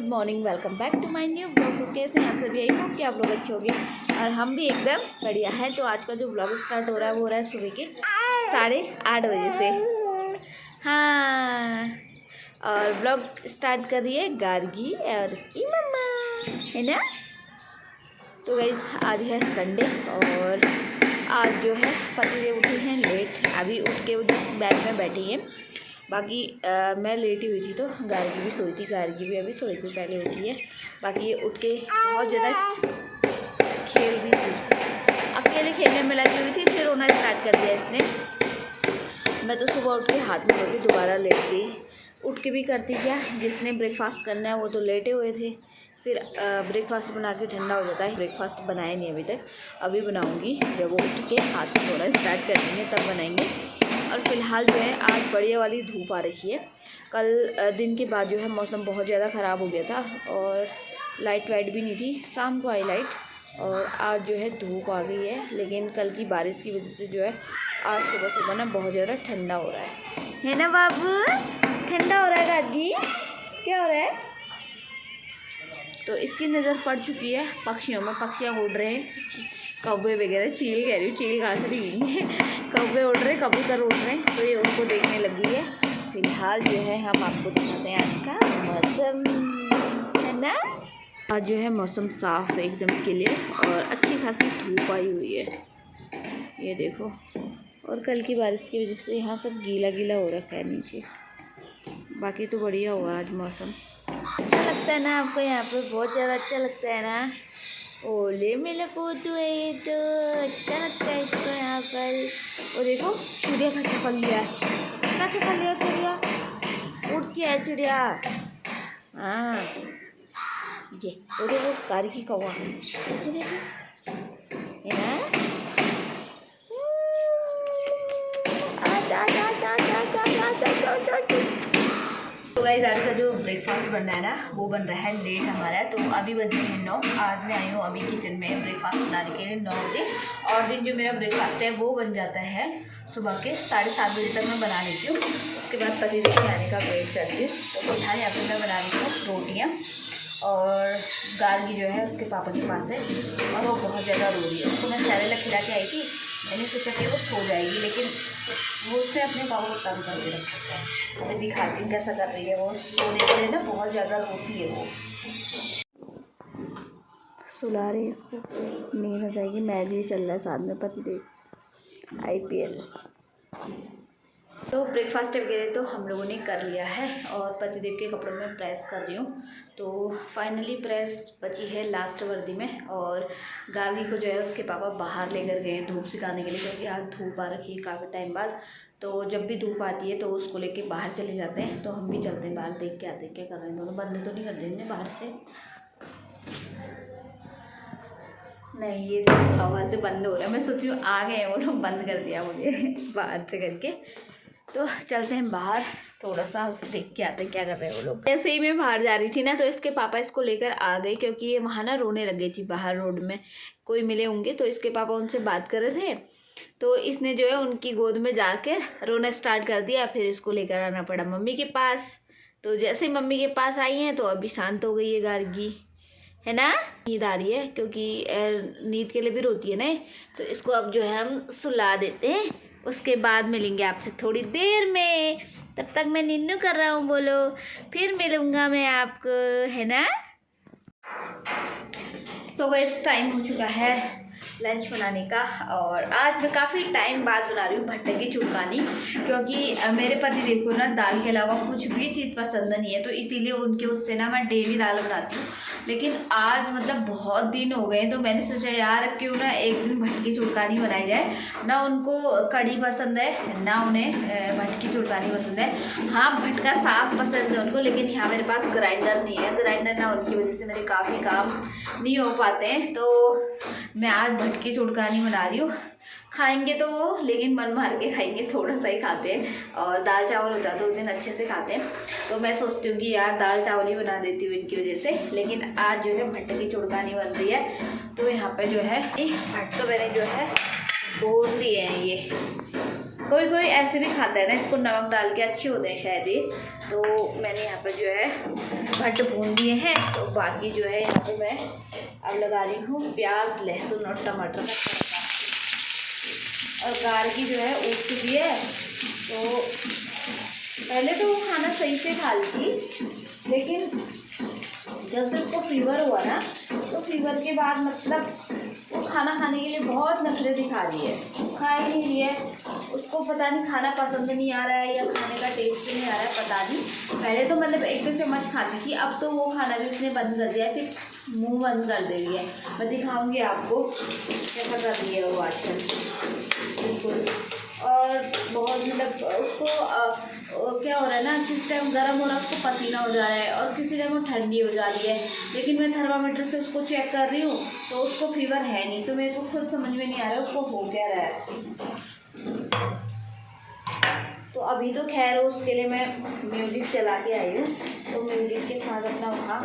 Morning, welcome back to my new blog. तो कैसे हैं आप सभी? आई होप कि आप लोग अच्छे होंगे और हम भी एकदम बढ़िया हैं। तो आज का जो ब्लॉग स्टार्ट हो रहा है वो हो रहा है सुबह के 8:30 बजे से। हाँ, और ब्लॉग स्टार्ट कर रही है गार्गी और उसकी मम्मा, है ना। तो गाइस आज है संडे और आज जो है पतिदेव उठे हैं लेट। अभी उठ के वो जिस बेड में बैठी हैं। बाकी मैं लेटी हुई थी तो गार्गी भी सोई थी। गार्गी भी अभी थोड़ी देर पहले उठी है। बाकी ये उठ के बहुत ज़्यादा खेल रही थी, अकेले खेलने में लगी हुई थी। फिर रोना स्टार्ट कर दिया इसने। मैं तो सुबह उठ के हाथ में लेके दोबारा लेट गई। उठ के भी करती क्या, जिसने ब्रेकफास्ट करना है वो तो लेटे हुए थे। फिर ब्रेकफास्ट बना के ठंडा हो जाता है। ब्रेकफास्ट बनाया नहीं अभी तक, अभी बनाऊँगी। जब वो उठ के हाथ में थोड़ा स्टार्ट कर देंगे तब बनाएंगे। और फिलहाल जो है आज बढ़िया वाली धूप आ रखी है। कल दिन के बाद जो है मौसम बहुत ज़्यादा ख़राब हो गया था और लाइट वाइट भी नहीं थी। शाम को आई लाइट और आज जो है धूप आ गई है। लेकिन कल की बारिश की वजह से जो है आज सुबह सुबह ना बहुत ज़्यादा ठंडा हो रहा है ना बाबू? ठंडा हो रहा है गार्गी, क्या हो रहा है? तो इसकी नज़र पड़ चुकी है पक्षियों में। पक्षियाँ उड़ रहे हैं, कौवे वगैरह, चील कह रही हूँ, चील कहाँ से रही है। कौवे उड़ रहे, कबूतर उड़ रहे हैं, तो ये उनको देखने लगी है। फिलहाल जो है हम आपको दिखाते हैं आज का मौसम, है ना। आज जो है मौसम साफ़ है, एकदम क्लियर और अच्छी खासी धूप आई हुई है, ये देखो। और कल की बारिश की वजह से यहाँ सब गीला गीला हो रखा है नीचे। बाकी तो बढ़िया हुआ आज मौसम। अच्छा लगता है ना आपको? यहाँ पर बहुत ज़्यादा अच्छा लगता है ना। ओले मेरा पोतू है ये, तो अच्छा लगता है इसको यहाँ पर। और देखो चिड़िया का चपल लिया है, क्या चपल लिया चिड़िया? उठ के है चिड़िया। हाँ ये और देखो कारी की कौवा है ना। तो गाइस आज का जो ब्रेकफास्ट बन रहा है ना वो बन रहा है लेट हमारा। तो अभी बजे हैं 9। आज मैं आई हूँ अभी किचन में ब्रेकफास्ट बनाने के लिए 9 बजे। और दिन जो मेरा ब्रेकफास्ट है वो बन जाता है सुबह के 7:30 बजे तक मैं बना लेती हूँ। उसके बाद पतिदेव के आने का वेट करती हूँ। तो फिलहाल यहाँ पर मैं बना रही हूँ रोटियाँ और गार्गी जो है उसके पापा के पास है और वो बहुत ज़्यादा रो रही है। उसको मैं सैरेलैक खिला के आई थी, मैंने सोचा कि वो सो जाएगी, लेकिन वो उसने अपने पापा को तंग करके रखा है। मैं दिखाती हूँ कैसा कर रही है वो। सोने के लिए ना बहुत ज़्यादा रोती है वो। सुला रही है इसको, नींद हो जाएगी। मैच भी चल रहा है साथ में, पतिदेव IPL। तो ब्रेकफास्ट वगैरह तो हम लोगों ने कर लिया है और पतिदेव के कपड़ों में प्रेस कर रही हूँ। तो फाइनली प्रेस बची है लास्ट वर्दी में। और गार्गी को जो है उसके पापा बाहर लेकर गए धूप सिखाने के लिए, क्योंकि आज धूप आ रखी है काफ़ी टाइम बाद। तो जब भी धूप आती है तो उसको लेके बाहर चले जाते हैं। तो हम भी चलते हैं बाहर, देख के आते हैं क्या कर रहे हैं दोनों। बंद तो नहीं कर देंगे बाहर से? नहीं, ये हवा से बंद हो रहा है। मैं सोच रही हूँ आ गए वो लोग, बंद कर दिया मुझे बाहर से करके। तो चलते हैं बाहर, थोड़ा सा देख के आते हैं क्या कर रहे हैं वो लोग। जैसे ही मैं बाहर जा रही थी ना तो इसके पापा इसको लेकर आ गए, क्योंकि ये वहाँ ना रोने लग गई थी। बाहर रोड में कोई मिले होंगे तो इसके पापा उनसे बात कर रहे थे। तो इसने जो है उनकी गोद में जाकर रोना स्टार्ट कर दिया। फिर इसको लेकर आना पड़ा मम्मी के पास। तो जैसे ही मम्मी के पास आई हैं तो अभी शांत हो गई है गार्गी, है ना। नींद आ रही है क्योंकि नींद के लिए भी रोती है ना। तो इसको अब जो है हम सुला देते हैं, उसके बाद मिलेंगे आपसे थोड़ी देर में। तब तक मैं निन्नू कर रहा हूँ, बोलो। फिर मिलूँगा मैं आपको, है ना। सो गाइस टाइम हो चुका है लंच बनाने का। और आज मैं काफ़ी टाइम बाद बना रही हूँ भट्टे की चुड़कानी, क्योंकि मेरे पतिदेव को ना दाल के अलावा कुछ भी चीज़ पसंद नहीं है। तो इसीलिए उनके उससे ना मैं डेली दाल बनाती हूँ। लेकिन आज मतलब बहुत दिन हो गए तो मैंने सोचा यार क्यों ना एक दिन भट्टी की चुड़कानी बनाई जाए। ना उनको कढ़ी पसंद है ना उन्हें भट्टी की चुड़कानी पसंद है। हाँ, भटका साग पसंद है उनको, लेकिन यहाँ मेरे पास ग्राइंडर नहीं है। ग्राइंडर ना उनकी वजह से मेरे काफ़ी काम नहीं हो पाते हैं। तो मैं आज भटकी चुड़कानी बना रही हूँ। खाएंगे तो वो, लेकिन मन मार के खाएंगे, थोड़ा सा ही खाते हैं। और दाल चावल होता है तो उस दिन अच्छे से खाते हैं। तो मैं सोचती हूँ कि यार दाल चावल ही बना देती हूँ इनकी वजह से। लेकिन आज जो है भट्टे की चुड़कानी बन रही है। तो यहाँ पे जो है भट्ट तो मैंने जो है बोल दिए हैं ये, कोई कोई ऐसे भी खाता है ना, इसको नमक डाल के, अच्छे होते हैं शायद ये। तो मैंने यहाँ पर जो है भट्ट भून दिए हैं। तो बाकी जो है यहाँ पे मैं अब लगा रही हूँ प्याज, लहसुन और टमाटर का तड़का। और गार्गी जो है उठ चुकी है। तो पहले तो वो खाना सही से खा ली थी, लेकिन जब से उसको फीवर हुआ ना, तो फीवर के बाद मतलब वो खाना खाने के लिए बहुत नखरे दिखा रही है, खा ही नहीं रही है। उसको पता नहीं खाना पसंद नहीं आ रहा है या खाने का टेस्ट नहीं आ रहा है, पता नहीं। पहले तो मतलब एक दो चम्मच खाती थी, अब तो वो खाना भी उसने बंद कर दिया, सिर्फ मुंह बंद कर दे रही है। मैं दिखाऊंगी आपको कैसा कर रही है वो आजकल, बिल्कुल। और बहुत मतलब उसको क्या हो रहा है ना, किस टाइम गर्म हो रहा है उसको पसीना हो जा रहा है, और किसी टाइम वो ठंडी हो जा रही है। लेकिन मैं थर्मामीटर से उसको चेक कर रही हूँ तो उसको फीवर है नहीं। तो मेरे को खुद समझ में नहीं आ रहा है उसको हो क्या रहा है। तो अभी तो खैर उसके लिए मैं म्यूजिक चला के आई हूँ। तो म्यूजिक के साथ अपना वहाँ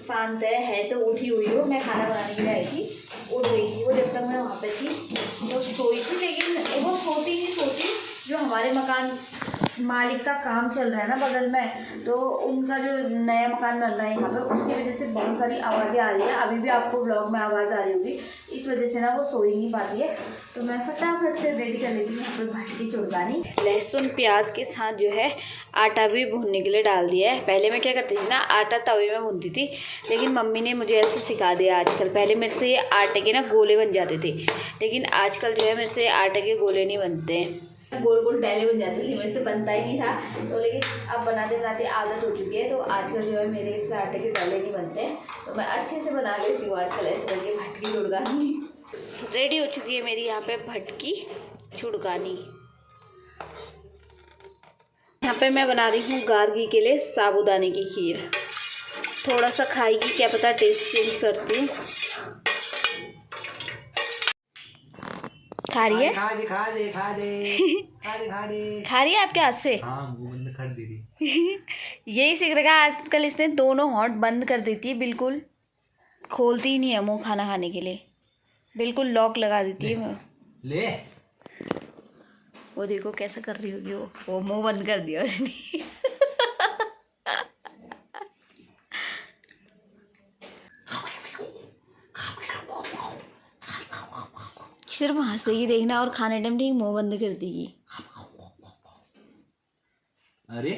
शांत है तो उठी हुई हो। मैं खाना बनाने के लिए आई थी, उठ गई थी वो जब तक मैं वहाँ पे थी। तो सोई थी, लेकिन वो सोती नहीं सोती, जो हमारे मकान मालिक का काम चल रहा है ना बगल में, तो उनका जो नया मकान बन रहा है यहाँ पे, उसकी वजह से बहुत सारी आवाज़ें आ रही है। अभी भी आपको ब्लॉग में आवाज़ आ रही होगी, इस वजह से ना वो सो ही नहीं पाती है। तो मैं फटाफट से रेडी कर लेती हूँ यहाँ पे भट्ट की चुड़गानी। लहसुन प्याज के साथ जो है आटा भी भूनने के लिए डाल दिया है। पहले मैं क्या करती थी ना, आटा तवे में भूनती थी, लेकिन मम्मी ने मुझे ऐसे सिखा दिया आजकल। पहले मेरे से आटे के ना गोले बन जाते थे, लेकिन आजकल जो है मेरे से आटे के गोले नहीं बनते हैं, गोल गोल डैले बन जाती थी, मेरे से बनता ही नहीं था। तो लेकिन अब बनाते बनाते आदत हो चुकी है, तो आजकल जो है मेरे इसमें आटे के डैले नहीं बनते हैं। तो मैं अच्छे से बना लेती हूँ आजकल ऐसे करके भट्ट की चुड़गानी। रेडी हो चुकी है मेरी यहाँ पे भट्ट की चुड़गानी। यहाँ पे मैं बना रही हूँ गार्गी के लिए साबूदाने की खीर। थोड़ा सा खाएगी, क्या पता टेस्ट चेंज करती हूँ। खा रही है, खा रही है आपके हाथ से। हाँ, मुंह बंद कर दी थी। यही सीख रखा है आजकल इसने, दोनों हॉट बंद कर देती है, बिल्कुल खोलती ही नहीं है मुंह खाना खाने के लिए, बिल्कुल लॉक लगा देती है। ले वो देखो कैसा कर रही होगी वो मुंह बंद कर दिया उसने। सिर्फ हंसेगी देखना, और खाने टाइम ठीक मुंह बंद कर देगी। अरे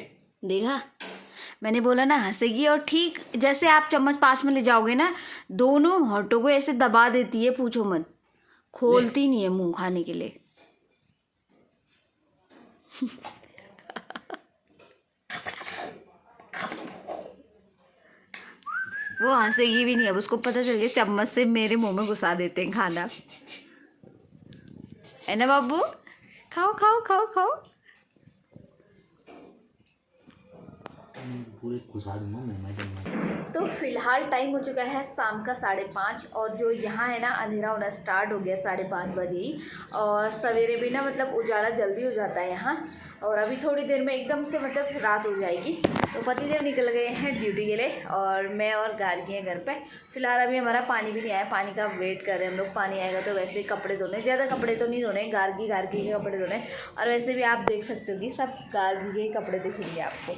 देखा, मैंने बोला ना हंसेगी, और ठीक जैसे आप चम्मच पास में ले जाओगे ना, दोनों होठों को ऐसे दबा देती है, पूछो मत, खोलती नहीं है मुंह खाने के लिए। वो हंसेगी भी नहीं, अब उसको पता चल गया चम्मच से मेरे मुंह में घुसा देते हैं खाना, है ना बाबू। खाओ खाओ खाओ खाओ। पूरे घुसा दूंगा मैं। तो फिलहाल टाइम हो चुका है शाम का 5:30, और जो यहाँ है ना अंधेरा होना स्टार्ट हो गया 5:30 बजे ही। और सवेरे भी ना मतलब उजाला जल्दी हो जाता है यहाँ, और अभी थोड़ी देर में एकदम से मतलब रात हो जाएगी। तो पतिदेव निकल गए हैं ड्यूटी के लिए, और मैं और गार्गी हैं घर पे। फिलहाल अभी हमारा पानी भी नहीं आया, पानी का वेट कर रहे हैं हम लोग। पानी आएगा तो वैसे कपड़े धोने, ज़्यादा कपड़े तो नहीं धोने, गार्गी के कपड़े धोने। और वैसे भी आप देख सकते हो कि सब गार्गी के कपड़े दिखेंगे आपको,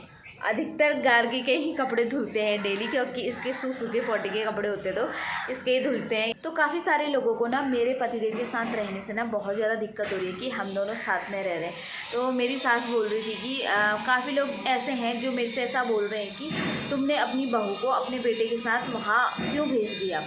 अधिकतर गार्गी के ही कपड़े धुलते हैं डेली, क्योंकि इसके सूखे पोटे के कपड़े होते तो इसके ही धुलते हैं। तो काफ़ी सारे लोगों को ना मेरे पतिदेव के साथ रहने से ना बहुत ज़्यादा दिक्कत हो रही है कि हम दोनों साथ में रह रहे हैं। तो मेरी सास बोल रही थी कि काफ़ी लोग ऐसे हैं जो मेरे से ऐसा बोल रहे हैं कि तुमने अपनी बहू को अपने बेटे के साथ वहाँ क्यों भेज दिया।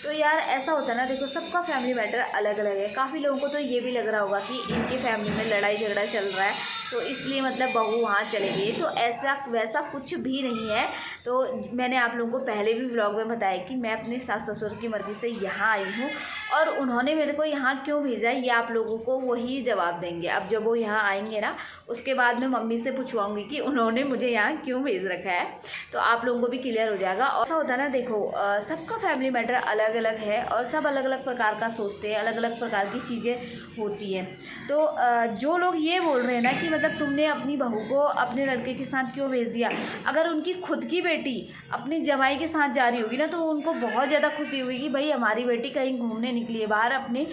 तो यार ऐसा होता है ना, देखो सबका फैमिली मैटर अलग अलग है। काफ़ी लोगों को तो ये भी लग रहा होगा कि इनकी फैमिली में लड़ाई झगड़ा चल रहा है, तो इसलिए मतलब बहू वहाँ चले गई। तो ऐसा वैसा कुछ भी नहीं है। तो मैंने आप लोगों को पहले भी व्लॉग में बताया कि मैं अपने सास ससुर की मर्ज़ी से यहाँ आई हूँ, और उन्होंने मेरे को यहाँ क्यों भेजा है ये आप लोगों को वही जवाब देंगे। अब जब वो यहाँ आएंगे ना, उसके बाद मैं मम्मी से पूछवाऊँगी कि उन्होंने मुझे यहाँ क्यों भेज रखा है, तो आप लोगों को भी क्लियर हो जाएगा। और ऐसा होता है ना, देखो सबका फैमिली मैटर अलग अलग है, और सब अलग अलग प्रकार का सोचते हैं, अलग अलग प्रकार की चीज़ें होती हैं। तो जो लोग ये बोल रहे हैं ना कि मतलब तुमने अपनी बहू को अपने लड़के के साथ क्यों भेज दिया। अगर उनकी खुद की बेटी अपने जवाई के साथ जा रही होगी ना तो उनको बहुत ज़्यादा खुशी होगी कि भाई हमारी बेटी कहीं घूमने निकली है बाहर अपने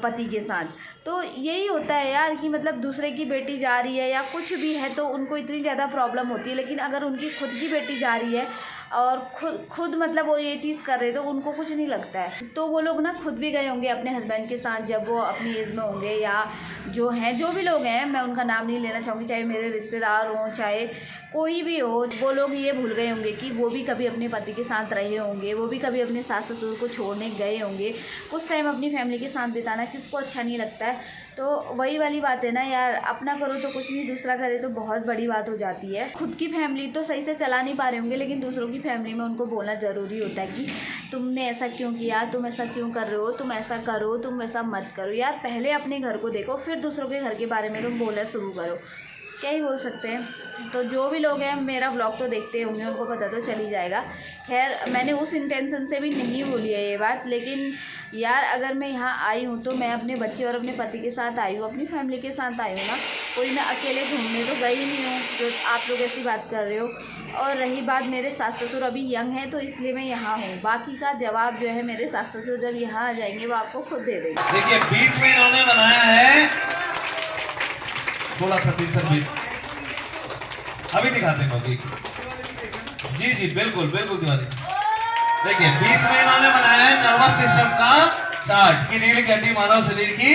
पति के साथ। तो यही होता है यार कि मतलब दूसरे की बेटी जा रही है या कुछ भी है तो उनको इतनी ज़्यादा प्रॉब्लम होती है, लेकिन अगर उनकी खुद की बेटी जा रही है और खुद मतलब वो ये चीज़ कर रहे तो उनको कुछ नहीं लगता है। तो वो लोग ना खुद भी गए होंगे अपने हस्बैंड के साथ जब वो अपनी एज में होंगे, या जो हैं जो भी लोग हैं, मैं उनका नाम नहीं लेना चाहूँगी, चाहे मेरे रिश्तेदार हों चाहे कोई भी हो, वो लोग ये भूल गए होंगे कि वो भी कभी अपने पति के साथ रहे होंगे, वो भी कभी अपने सास ससुर को छोड़ने गए होंगे। कुछ टाइम अपनी फैमिली के साथ बिताना किसको अच्छा नहीं लगता है। तो वही वाली बात है ना यार, अपना करो तो कुछ नहीं, दूसरा करे तो बहुत बड़ी बात हो जाती है। खुद की फैमिली तो सही से चला नहीं पा रहे होंगे, लेकिन दूसरों की फैमिली में उनको बोलना ज़रूरी होता है कि तुमने ऐसा क्यों किया, तुम ऐसा क्यों कर रहे हो, तुम ऐसा करो, तुम ऐसा मत करो। यार पहले अपने घर को देखो, फिर दूसरों के घर के बारे में तुम बोलना शुरू करो। क्या ही बोल सकते हैं। तो जो भी लोग हैं मेरा व्लॉग तो देखते होंगे, उनको पता तो चल ही जाएगा। खैर मैंने उस इंटेंशन से भी नहीं बोली है ये बात, लेकिन यार अगर मैं यहाँ आई हूँ तो मैं अपने बच्चे और अपने पति के साथ आई हूँ, अपनी फैमिली के साथ आई हूँ ना, कोई मैं अकेले घूमने तो गई नहीं हूँ जो आप लोग ऐसी बात कर रहे हो। और रही बात, मेरे सास ससुर अभी यंग है तो इसलिए मैं यहाँ हूँ। बाकी का जवाब जो है मेरे सास ससुर जब यहाँ आ जाएंगे वो आपको खुद दे देंगे। देखिए बीच में इन्होंने बनाया है थोड़ा सा बीच, अभी दिखाते हैं जी बिल्कुल तिवारी। देखिए बीच में इन्होंने बनाया है नर्वस सिस्टम का चार्ट की रीढ़ की हड्डी मानव शरीर की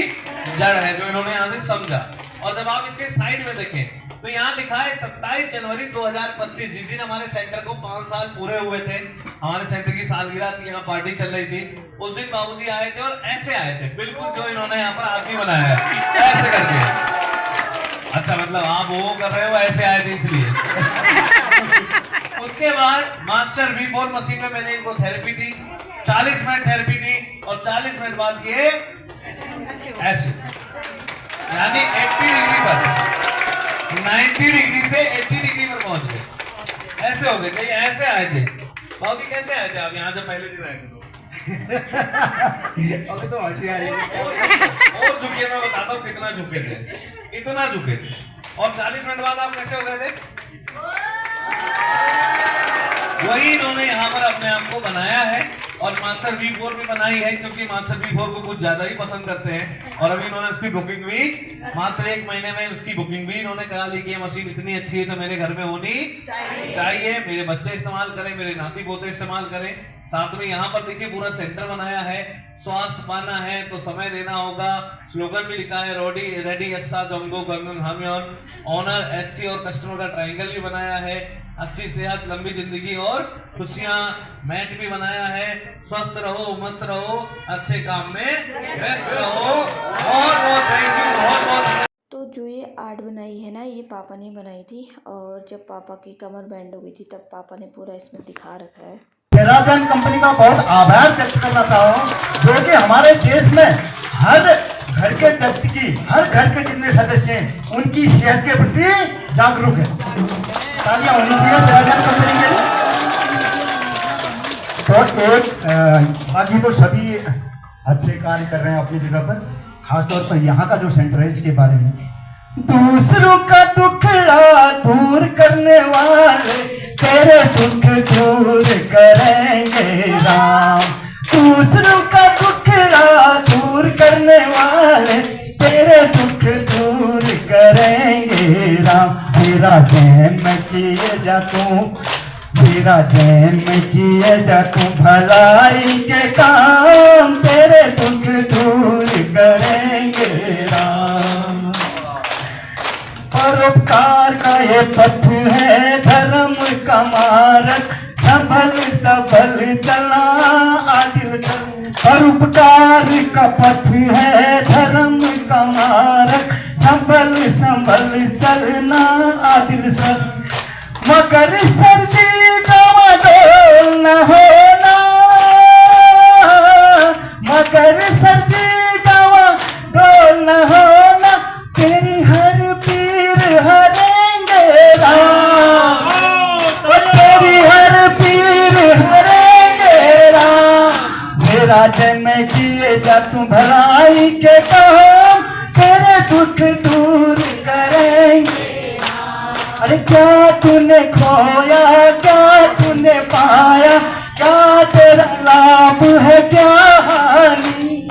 जड़ है, जो इन्होंने यहाँ से समझा। और जब आप इसके साइड में देखें तो यहाँ लिखा है 27 जनवरी 2025, जिस दिन हमारे सेंटर को 5 साल पूरे हुए थे, हमारे सेंटर की सालगिरह थी, यहाँ पार्टी चल रही थी, उस दिन बाबूजी आए थे और ऐसे आए थे, बिल्कुल जो इन्होंने यहाँ पर आदमी बनाया है ऐसे करके। अच्छा मतलब आप वो कर रहे हो ऐसे आए थे इसलिए। उसके बाद मास्टर V4 मशीन में मैंने इनको थेरेपी दी, 40 मिनट थेरेपी दी और 40 मिनट बाद ये ऐसे, यानी 80 डिग्री पर, 90 डिग्री से 80 डिग्री पर पहुंच गए। ऐसे हो गए, कहीं ऐसे आए थे। बाबूजी कैसे आए थे आप यहाँ जब पहले दिन आए थे? अभी तो हंसी आ रही है। और झुके, मैं बताता हूँ कितना झुके थे, इतना झुके थे। और 40 मिनट बाद आप कैसे हो गए थे? वही इन्होंने यहाँ पर अपने आप को बनाया है। और मास्टर V4 भी बनाई है, क्योंकि मास्टर V4 को कुछ ज्यादा ही पसंद करते हैं। और अभी इन्होंने उसकी बुकिंग भी मात्र 1 महीने में उसकी बुकिंग भी इन्होंने करा ली कि ये मशीन इतनी अच्छी है तो मेरे घर में होनी चाहिए, मेरे बच्चे इस्तेमाल करें, मेरे नाती पोते इस्तेमाल करें। साथ में यहाँ पर देखिए पूरा सेंटर बनाया है, स्वास्थ्य पाना है तो समय देना होगा। स्लोगन भी लिखा है रेडी अच्छा जंगो गंगन हम ऑनर SC और कस्टमर का ट्रायंगल भी बनाया है। अच्छी सेहत, लंबी जिंदगी और खुशियां, मैट भी बनाया है। स्वस्थ रहो, मस्त रहो, अच्छे काम में व्यस्त रहो। और थैंक यू, बहुत। तो जो ये आर्ट बनाई है ना, ये पापा ने बनाई थी, और जब पापा की कमर बैंड हो गई थी तब पापा ने पूरा इसमें दिखा रखा है। राजन कंपनी का बहुत आभार व्यक्त करना चाहता हूँ, जो कि हमारे देश में हर घर के व्यक्ति की, हर घर के जितने सदस्य हैं उनकी सेहत के प्रति जागरूक है। तालियां होनी चाहिए राजन कंपनी के लिए। तो एक बाकी तो सभी अच्छे कार्य कर रहे हैं अपनी जगह पर, खासतौर पर यहाँ का जो सेंटर है इसके बारे में, दूसरों का दुखड़ा दूर करने वाले तेरे दुख दूर करेंगे राम। दूसरों का दुखड़ा दूर करने वाले तेरे दुख दूर करेंगे राम। सिरा जैन में किए जा तू, सिरा जैन में किए जा तू भलाई के काम, तेरे दुख दूर करेंगे राम। परोपकार का ये पथ है धर्म का मार्ग, संभल सबल चलना आदिल सर। परोपकार का पथ है धर्म का मार्ग, संभल संभल चलना आदिल सर। मगर सर जी डावाडोल न होना, मगर सर जी डावाडोल न होना, तेरी हर पीर हरेंगे राम, तेरी हर पीर हरेंगे राम। तेरा जन्म किए जा तू भलाई के काम, तेरे दुख दूर करेंगे अरे क्या तूने खोया, क्या तूने पाया, क्या तेरा लाभ है, क्या हानि।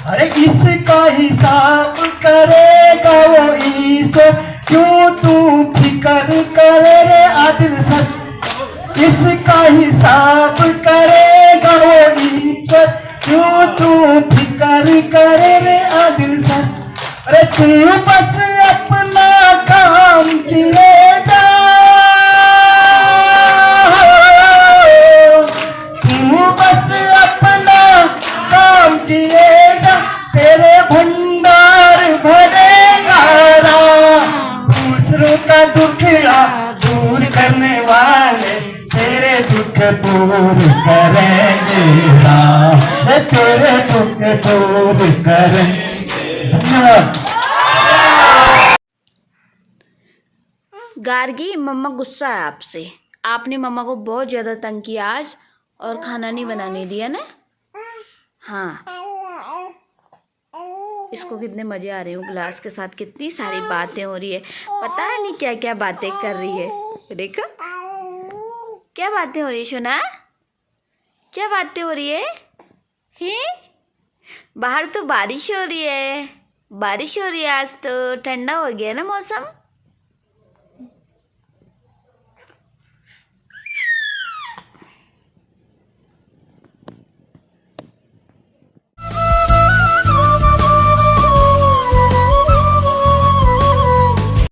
अरे इसका हिसाब करेगा वो ईश्वर, क्यों तू फिक्र करे रे आदिल सर। इसका हिसाब करेगा वो ईश्वर, क्यों तू फिक्र करे रे आदिल सर। अरे तू बस अपना काम किए जा, तू बस अपना काम किए जा, तेरे भंडार भरेगा राम। दूसरों का दुखड़ा दूर करने वाले तेरे दुख दूर करेंगे राम, तेरे दुख दूर करेंगे। धन्यवाद। गार्गी, मम्मा गुस्सा है आपसे। आपने मम्मा को बहुत ज़्यादा तंग किया आज और खाना नहीं बनाने दिया ना। हाँ, इसको कितने मज़े आ रहे हो, ग्लास के साथ कितनी सारी बातें हो रही है, पता नहीं क्या क्या बातें कर रही है। देखो क्या बातें हो रही है सोना, क्या बातें हो रही है। हैं? बाहर तो बारिश हो रही है, बारिश हो रही है, आज तो ठंडा हो गया ना मौसम।